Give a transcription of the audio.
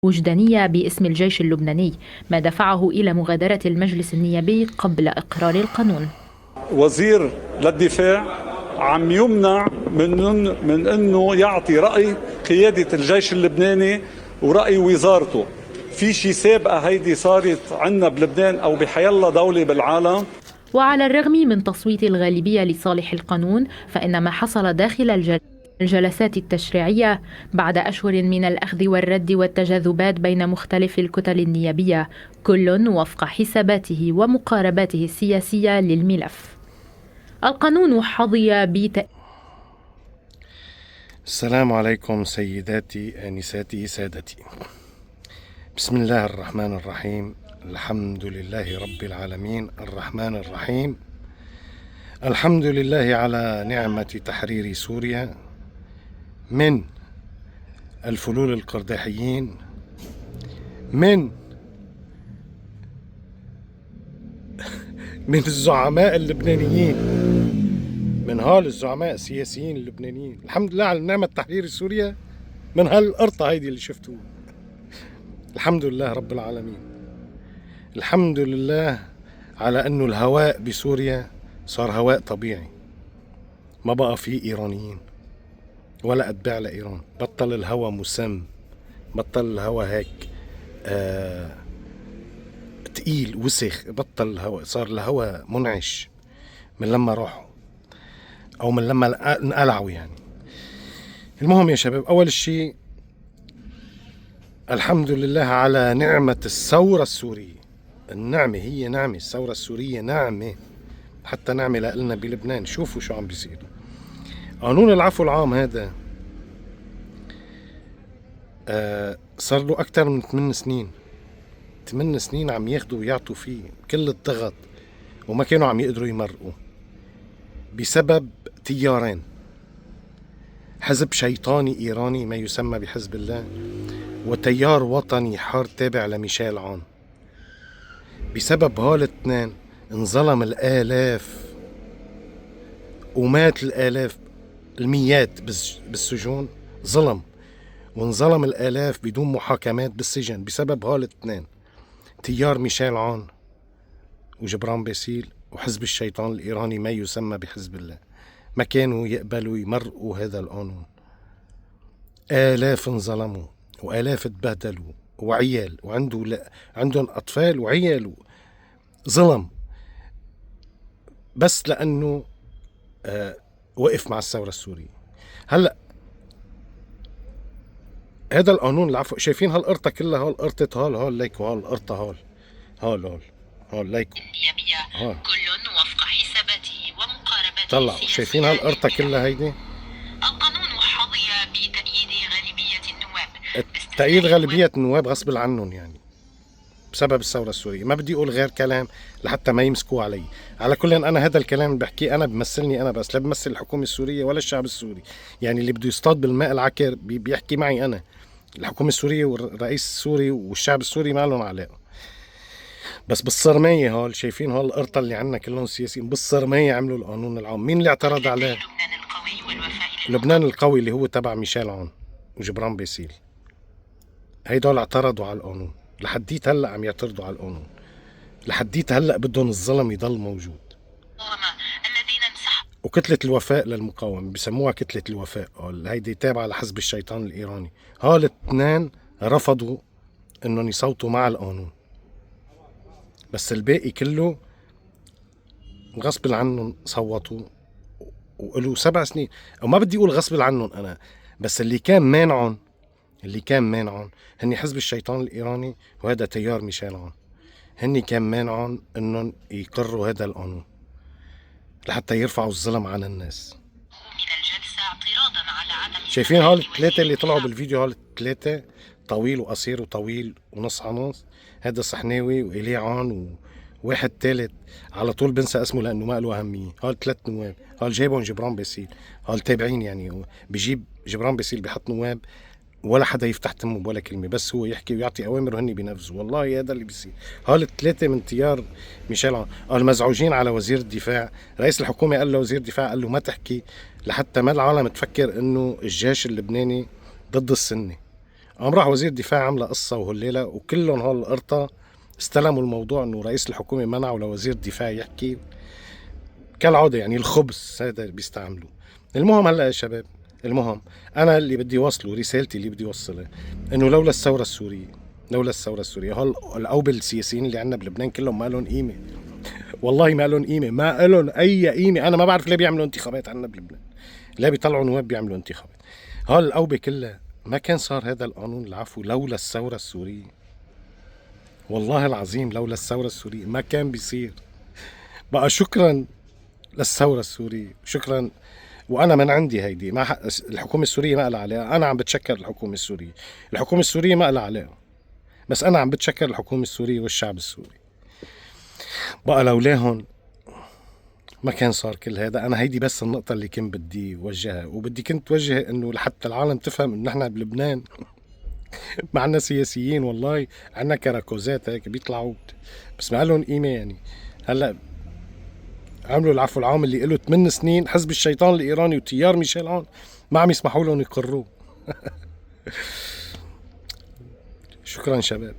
وجدانية باسم الجيش اللبناني، ما دفعه إلى مغادرة المجلس النيابي قبل إقرار القانون. وزير للدفاع عم يمنع من انه يعطي رأي قيادة الجيش اللبناني ورأي وزارته. في شي سابقة هيدي صارت عنا بلبنان او بحيالله دولة بالعالم؟ وعلى الرغم من تصويت الغالبية لصالح القانون، فإن ما حصل داخل الجلسات التشريعية بعد أشهر من الأخذ والرد والتجاذبات بين مختلف الكتل النيابية، كل وفق حساباته ومقارباته السياسية للملف. القانون حظي السلام عليكم سيداتي آنساتي سادتي. بسم الله الرحمن الرحيم. الحمد لله رب العالمين الرحمن الرحيم. الحمد لله على نعمة تحرير سوريا من الفلول القرداحيين، من الزعماء اللبنانيين، من هال الزعماء السياسيين اللبنانيين. الحمد لله على نعمة تحرير سوريا من هالقرطة هيدي اللي شفتوه. الحمد لله رب العالمين. الحمد لله على أنه الهواء بسوريا صار هواء طبيعي، ما بقى فيه إيرانيين ولا أتباع لإيران. بطل الهواء مسم، بطل الهواء هيك تقيل وسخ، بطل الهواء، صار الهواء منعش من لما راحوا أو من لما انقلعوا يعني. المهم يا شباب، أول شيء الحمد لله على نعمة الثورة السورية. النعمة هي نعمة، الثورة السورية نعمة، حتى نعمة لنا بلبنان. شوفوا شو عم بيصير. قانون العفو العام هذا صار له أكثر من 8 سنين. 8 سنين عم ياخدوا ويعطوا فيه كل الضغط، وما كانوا عم يقدروا يمرقوا بسبب تيارين: حزب شيطاني إيراني ما يسمى بحزب الله، وتيار وطني حار تابع لميشيل عون. بسبب هالاثنين انظلم الآلاف ومات الآلاف، الميات بالسجون، ظلم، وانظلم الآلاف بدون محاكمات بالسجن بسبب هالاثنين: تيار ميشيل عون وجبران باسيل، وحزب الشيطان الإيراني ما يسمى بحزب الله. ما كانوا يقبلوا يمرقوا هذا القانون. آلاف انظلموا وآلاف اتبهدلوا، وعيال عندهم أطفال وعيال. ظلم بس لأنه وقف مع الثورة السورية. هلأ هذا القانون العفو، شايفين هالقرطة كلها؟ هالقرطة هال ليكو، هالقرطة هال ليكو، كل وفق حساباته ومقارباته. طلعوا شايفين هالقرطة كلها هيدي؟ القانون حظي بتأييد غالبية النواب. تأييد غالبية النواب غصب عنهم يعني بسبب الثورة السورية. ما بدي أقول غير كلام لحتى ما يمسكوا علي. على كل أنا هذا الكلام بحكيه أنا بمثلني أنا بس، لا بمثل الحكومة السورية ولا الشعب السوري. يعني اللي بده يصطاد بالماء العكر بيحكي معي أنا. الحكومة السورية والرئيس السوري والشعب السوري ما لهم علاقة. بس بالصرمية هول شايفين هول القرطة اللي عنا كلهم سياسيين، بالصرمية عملوا القانون العام. مين اللي اعترض عليه؟ لبنان القوي اللي هو تبع ميشيل عون وجبران باسيل. هيدول اعترضوا على القانون، لحديت هلأ عم يعترضوا على القانون، لحديت هلأ بدهم الظلم يضل موجود. وكتلة الوفاء للمقاومة بسموها كتلة الوفاء، هيدي تابعة لحزب الشيطان الإيراني. هول الاثنين رفضوا انهم يصوتوا مع القانون، بس الباقي كله غصب عنهم صوتوا وقالوا 7 سنين. او ما بدي اقول غصب عنهم انا، بس اللي كان مانعهم هني حزب الشيطان الإيراني وهذا تيار ميشيل عون. هني كان مانعهم انهم يقروا هذا القانون لحتى يرفعوا الظلم عن الناس. شايفين هول الثلاثة اللي طلعوا بالفيديو؟ هول الثلاثة طويل وقصير وطويل ونص على نص. هذا صحناوي وإيلي عون وواحد ثالث على طول بنسى اسمه لأنه ما له أهمية. هول 3 نواب. هول جايبهم جبران باسيل. هول تابعين يعني، بيجيب جبران باسيل بيحط نواب ولا حدا يفتح تمه بولا كلمة، بس هو يحكي ويعطي أوامر وهني بينفذوا. والله هذا اللي بيصير. هول الثلاثة من تيار ميشيل عون. المزعوجين على وزير الدفاع. رئيس الحكومة قال له وزير الدفاع، قال له ما تحكي لحتى ما العالم تفكر إنه الجيش اللبناني ضد السنة. قام راح وزير الدفاع عمل قصة وهالليلة وكلهم هول القرطة استلموا الموضوع انه رئيس الحكومة منعه لوزير الدفاع يحكي كالعادة. يعني الخبز هذا اللي بيستعملوه. المهم هلا يا شباب، المهم انا اللي بدي وصله، رسالتي اللي بدي وصلها انه لولا الثورة السورية هول الأوبل السياسيين اللي عندنا بلبنان كلهم ما لهم قيمة. والله ما لهم قيمة، ما لهم أي قيمة. أنا ما بعرف ليه بيعملوا انتخابات عندنا بلبنان، ليه بيطلعوا نواب بيعملوا انتخابات. هول الأوبة كلها ما كان صار هذا القانون العفو لولا الثورة السورية. والله العظيم لولا الثورة السورية ما كان بيصير. بقى شكرا للثورة السورية، شكرا. وانا من عندي هيدي ما الحكومة السورية ما لها عليها، انا عم بتشكر الحكومة السورية. الحكومة السورية ما لها عليها، بس انا عم بتشكر الحكومة السورية والشعب السوري. بقى لولاهن ما كان صار كل هذا. انا هيدي بس النقطة اللي كنت بدي وجهها، وبدي كنت وجه انه لحتى العالم تفهم انه نحن بلبنان ما عنا سياسيين، والله عنا كراكوزات هيك بيطلعوا بس ما لهم قيمة. يعني هلا عملوا العفو العام اللي له 8 سنين، حزب الشيطان الايراني وتيار ميشيل عون ما عم يسمحوا لهم يقروه. شكرا شباب.